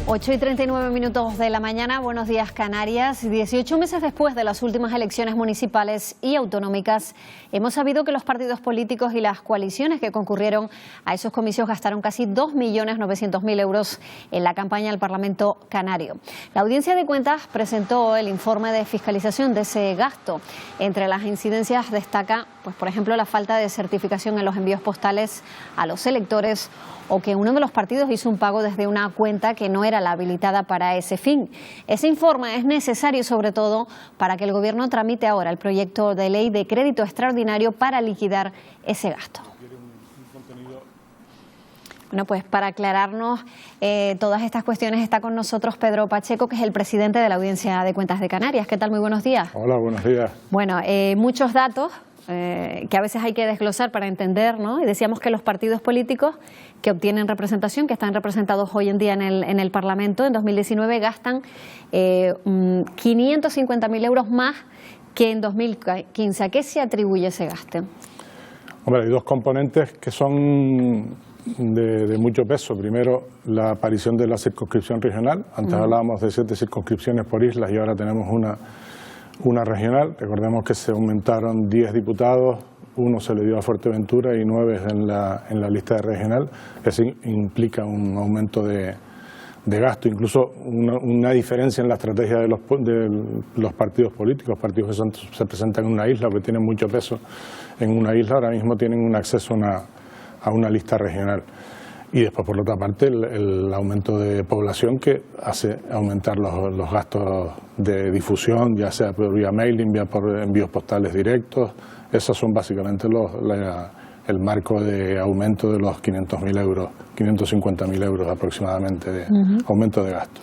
8:39 de la mañana, buenos días Canarias. 18 meses después de las últimas elecciones municipales y autonómicas, hemos sabido que los partidos políticos y las coaliciones que concurrieron a esos comicios gastaron casi 2.900.000 euros en la campaña al Parlamento canario. La Audiencia de Cuentas presentó el informe de fiscalización de ese gasto. Entre las incidencias destaca, pues, por ejemplo, la falta de certificación en los envíos postales a los electores, o que uno de los partidos hizo un pago desde una cuenta que no era la habilitada para ese fin. Ese informe es necesario sobre todo para que el Gobierno tramite ahora el proyecto de ley de crédito extraordinario para liquidar ese gasto. Bueno, pues para aclararnos todas estas cuestiones está con nosotros Pedro Pacheco, que es el presidente de la Audiencia de Cuentas de Canarias. ¿Qué tal? Muy buenos días. Hola, buenos días. Bueno, muchos datos que a veces hay que desglosar para entender, ¿no? Y decíamos que los partidos políticos que obtienen representación, que están representados hoy en día en el Parlamento, en 2019 gastan 550.000 euros más que en 2015. ¿A qué se atribuye ese gasto? Hombre, hay dos componentes que son de mucho peso. Primero, la aparición de la circunscripción regional. Antes hablábamos de 7 circunscripciones por islas y ahora tenemos una regional. Recordemos que se aumentaron 10 diputados, 1 se le dio a Fuerteventura y 9 en la lista de regional. Eso implica un aumento de gasto, incluso una diferencia en la estrategia de los partidos políticos. Partidos que se presentan en una isla o que tienen mucho peso en una isla, ahora mismo tienen un acceso a una lista regional. Y después, por otra parte, el aumento de población que hace aumentar los gastos de difusión, ya sea por vía mailing, vía por envíos postales directos. Esos son básicamente el marco de aumento de los 500.000 euros, 550.000 euros aproximadamente de aumento de gasto.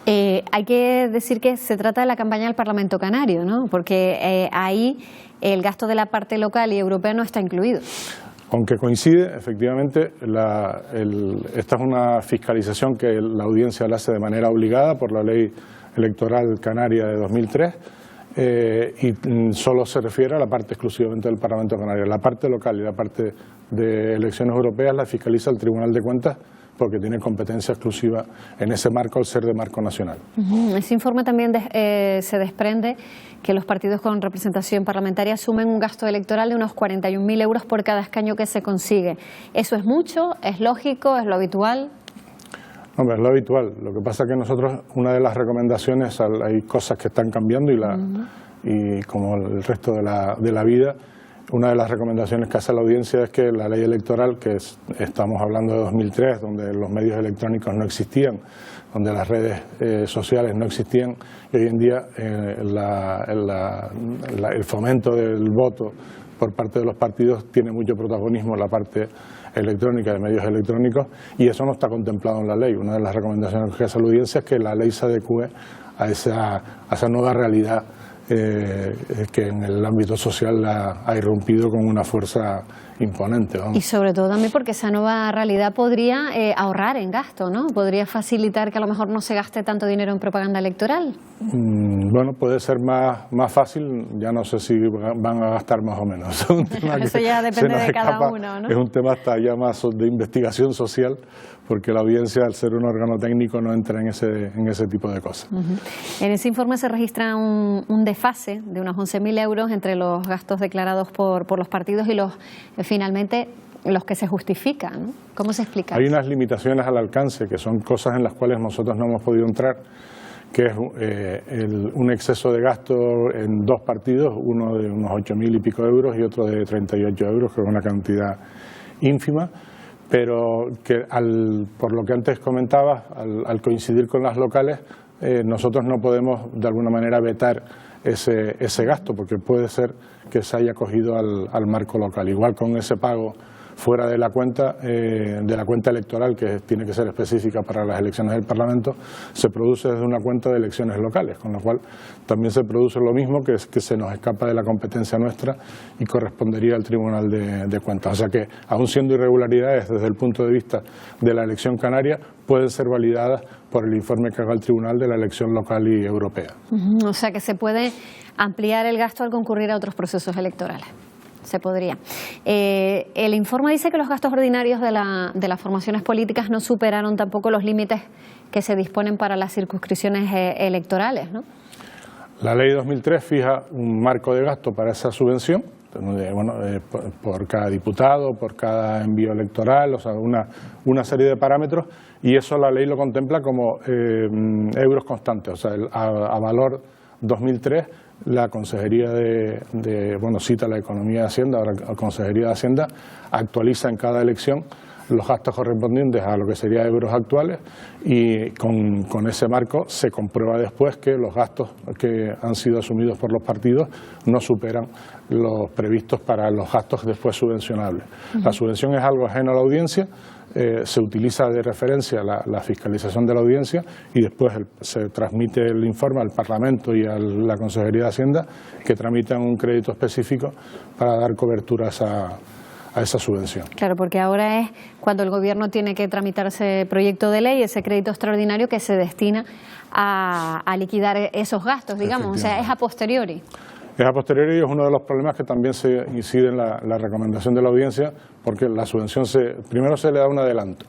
Hay que decir que se trata de la campaña del Parlamento canario, ¿no? Porque ahí el gasto de la parte local y europea no está incluido. Aunque coincide, efectivamente, esta es una fiscalización que la audiencia la hace de manera obligada por la Ley Electoral Canaria de 2003 y solo se refiere a la parte exclusivamente del Parlamento Canario. La parte local y la parte de elecciones europeas la fiscaliza el Tribunal de Cuentas porque tiene competencia exclusiva en ese marco al ser de marco nacional. Ese informe también se desprende que los partidos con representación parlamentaria asumen un gasto electoral de unos 41.000 euros por cada escaño que se consigue. ¿Eso es mucho? ¿Es lógico? ¿Es lo habitual? Hombre, es lo habitual. Lo que pasa es que nosotros, una de las recomendaciones, hay cosas que están cambiando y como el resto de la vida, una de las recomendaciones que hace la audiencia es que la ley electoral, que estamos hablando de 2003, donde los medios electrónicos no existían, donde las redes sociales no existían, y hoy en día el fomento del voto por parte de los partidos tiene mucho protagonismo en la parte electrónica de medios electrónicos y eso no está contemplado en la ley. Una de las recomendaciones que hace la audiencia es que la ley se adecue a esa nueva realidad que en el ámbito social ha irrumpido con una fuerza imponente. Vamos. Y sobre todo también porque esa nueva realidad podría ahorrar en gasto, ¿no? Podría facilitar que a lo mejor no se gaste tanto dinero en propaganda electoral. Bueno, puede ser más fácil, ya no sé si van a gastar más o menos. Es un tema Eso ya depende de cada uno, ¿no? Es un tema hasta ya más de investigación social, porque la audiencia, al ser un órgano técnico, no entra en ese tipo de cosas. En ese informe se registra un desfase de unos 11.000 euros entre los gastos declarados por los partidos y finalmente los que se justifican, ¿no? ¿Cómo se explica? Hay unas limitaciones al alcance, que son cosas en las cuales nosotros no hemos podido entrar, que es un exceso de gasto en 2 partidos, uno de unos 8.000 y pico euros y otro de 38 euros, que es una cantidad ínfima, pero que por lo que antes comentaba, al coincidir con las locales, nosotros no podemos de alguna manera vetar ese gasto, porque puede ser que se haya cogido al marco local. Igual con ese pago fuera de la cuenta electoral, que tiene que ser específica para las elecciones del Parlamento, se produce desde una cuenta de elecciones locales, con lo cual también se produce lo mismo, que es que se nos escapa de la competencia nuestra y correspondería al Tribunal de Cuentas. O sea que, aun siendo irregularidades desde el punto de vista de la elección canaria, pueden ser validadas por el informe que haga el Tribunal de la elección local y europea. O sea que se puede ampliar el gasto al concurrir a otros procesos electorales. se podría. El informe dice que los gastos ordinarios de las formaciones políticas no superaron tampoco los límites que se disponen para las circunscripciones electorales, ¿no? La ley 2003 fija un marco de gasto para esa subvención, por cada diputado, por cada envío electoral, o sea, una serie de parámetros, y eso la ley lo contempla como euros constantes, o sea, a valor 2003 la Consejería cita la Economía de Hacienda, ahora la Consejería de Hacienda actualiza en cada elección los gastos correspondientes a lo que serían euros actuales, y con ese marco se comprueba después que los gastos que han sido asumidos por los partidos no superan los previstos para los gastos después subvencionables. La subvención es algo ajeno a la audiencia, se utiliza de referencia la fiscalización de la audiencia y después se transmite el informe al Parlamento y a la Consejería de Hacienda, que tramitan un crédito específico para dar cobertura a esa subvención. Claro, porque ahora es cuando el Gobierno tiene que tramitar ese proyecto de ley, ese crédito extraordinario que se destina a liquidar esos gastos, digamos, o sea, es a posteriori. Es a posteriori y es uno de los problemas que también se incide en la recomendación de la audiencia, porque la subvención primero se le da un adelanto,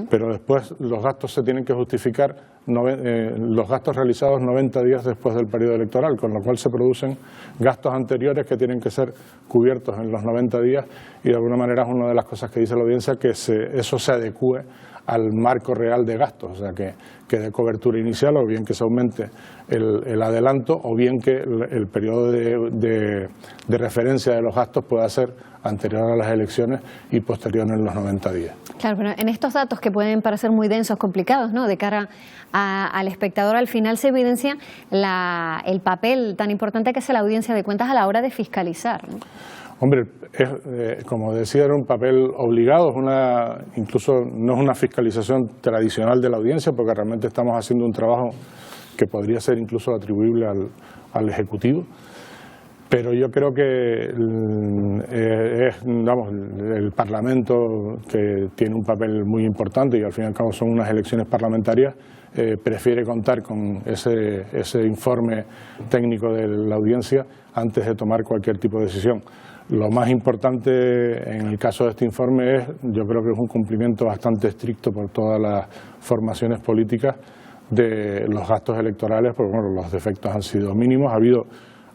pero después los gastos se tienen que justificar, los gastos realizados 90 días después del periodo electoral, con lo cual se producen gastos anteriores que tienen que ser cubiertos en los 90 días, y de alguna manera es una de las cosas que dice la audiencia, que eso se adecúe al marco real de gastos, o sea, que dé cobertura inicial, o bien que se aumente el adelanto, o bien que el periodo de referencia de los gastos pueda ser anterior a las elecciones y posterior en los 90 días. Claro, pero en estos datos que pueden parecer muy densos, complicados, ¿no?, de cara al espectador, al final se evidencia el papel tan importante que hace la audiencia de cuentas a la hora de fiscalizar, ¿no? Hombre, como decía, era un papel obligado, incluso no es una fiscalización tradicional de la audiencia, porque realmente estamos haciendo un trabajo que podría ser incluso atribuible al Ejecutivo, pero yo creo que el Parlamento, que tiene un papel muy importante y al fin y al cabo son unas elecciones parlamentarias, prefiere contar con ese informe técnico de la audiencia antes de tomar cualquier tipo de decisión. Lo más importante en el caso de este informe yo creo que es un cumplimiento bastante estricto por todas las formaciones políticas de los gastos electorales, porque los defectos han sido mínimos. Ha habido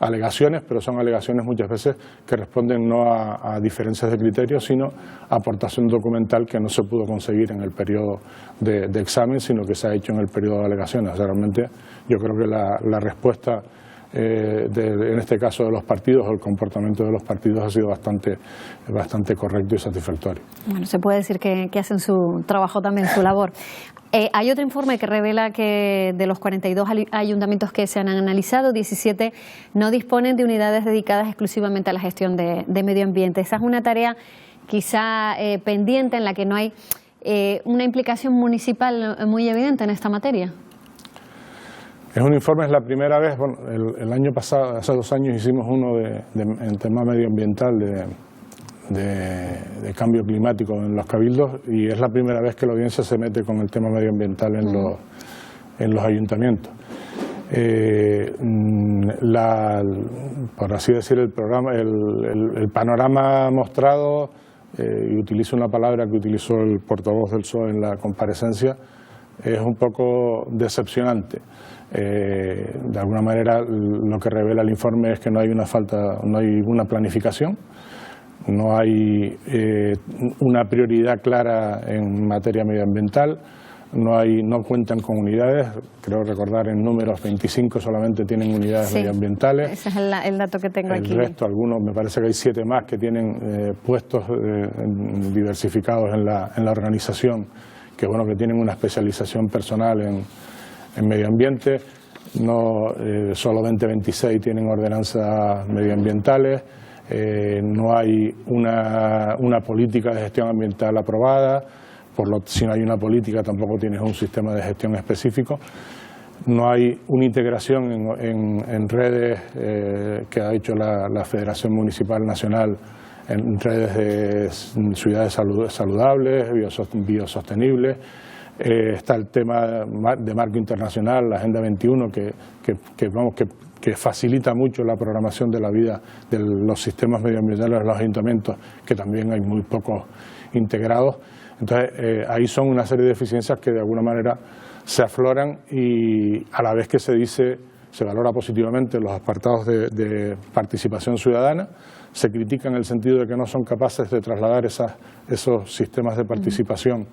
alegaciones, pero son alegaciones muchas veces que responden no a diferencias de criterios, sino a aportación documental que no se pudo conseguir en el periodo de examen, sino que se ha hecho en el periodo de alegaciones. O sea, realmente yo creo que la respuesta en este caso de los partidos, o el comportamiento de los partidos, ha sido bastante correcto y satisfactorio. Bueno, se puede decir que hacen su trabajo también, su labor. Hay otro informe que revela que de los 42 ayuntamientos que se han analizado, 17 no disponen de unidades dedicadas exclusivamente a la gestión de medio ambiente. Esa es una tarea quizá pendiente, en la que no hay una implicación municipal muy evidente en esta materia. Es un informe, es la primera vez, el año pasado, hace 2 años hicimos uno en tema medioambiental de cambio climático en los cabildos, y es la primera vez que la audiencia se mete con el tema medioambiental en los ayuntamientos. Por así decir, el panorama mostrado, y utilizo una palabra que utilizó el portavoz del PSOE en la comparecencia, es un poco decepcionante. De alguna manera lo que revela el informe es que no hay una planificación, no hay una prioridad clara en materia medioambiental, no cuentan con unidades. Creo recordar en números 25 solamente tienen unidades medioambientales. Ese es el dato que tengo aquí. El resto, algunos, me parece que hay 7 más que tienen puestos diversificados en la organización, que tienen una especialización personal en medio ambiente. Solamente 26 tienen ordenanzas medioambientales. No hay una política de gestión ambiental aprobada, si no hay una política tampoco tienes un sistema de gestión específico. No hay una integración en redes que ha hecho la Federación Municipal Nacional, en redes de ciudades saludables, biosostenibles. Está el tema de marco internacional, la Agenda 21, que que facilita mucho la programación de la vida de los sistemas medioambientales de los ayuntamientos, que también hay muy pocos integrados. Entonces, ahí son una serie de deficiencias que de alguna manera se afloran, y a la vez que se valora positivamente los apartados de participación ciudadana, se critica en el sentido de que no son capaces de trasladar esos sistemas de participación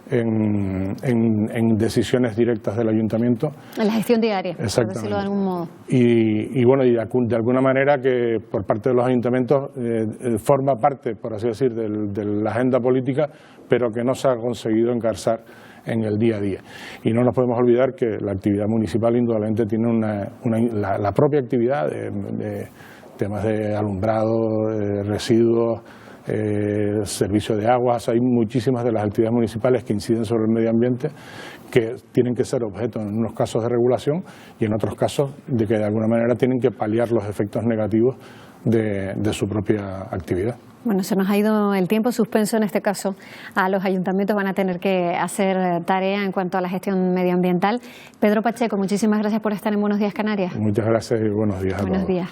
en decisiones directas del ayuntamiento. En la gestión diaria, por decirlo de algún modo. Y bueno, y de alguna manera que por parte de los ayuntamientos forma parte, por así decir, de la agenda política, pero que no se ha conseguido encarzar en el día a día. Y no nos podemos olvidar que la actividad municipal indudablemente tiene la propia actividad de temas de alumbrado, residuos, servicio de aguas. Hay muchísimas de las actividades municipales que inciden sobre el medio ambiente, que tienen que ser objeto en unos casos de regulación y en otros casos de que de alguna manera tienen que paliar los efectos negativos de su propia actividad. Bueno, se nos ha ido el tiempo, suspenso en este caso. A los ayuntamientos van a tener que hacer tarea en cuanto a la gestión medioambiental. Pedro Pacheco, muchísimas gracias por estar en Buenos Días Canarias. Muchas gracias y buenos días a todos. Buenos días.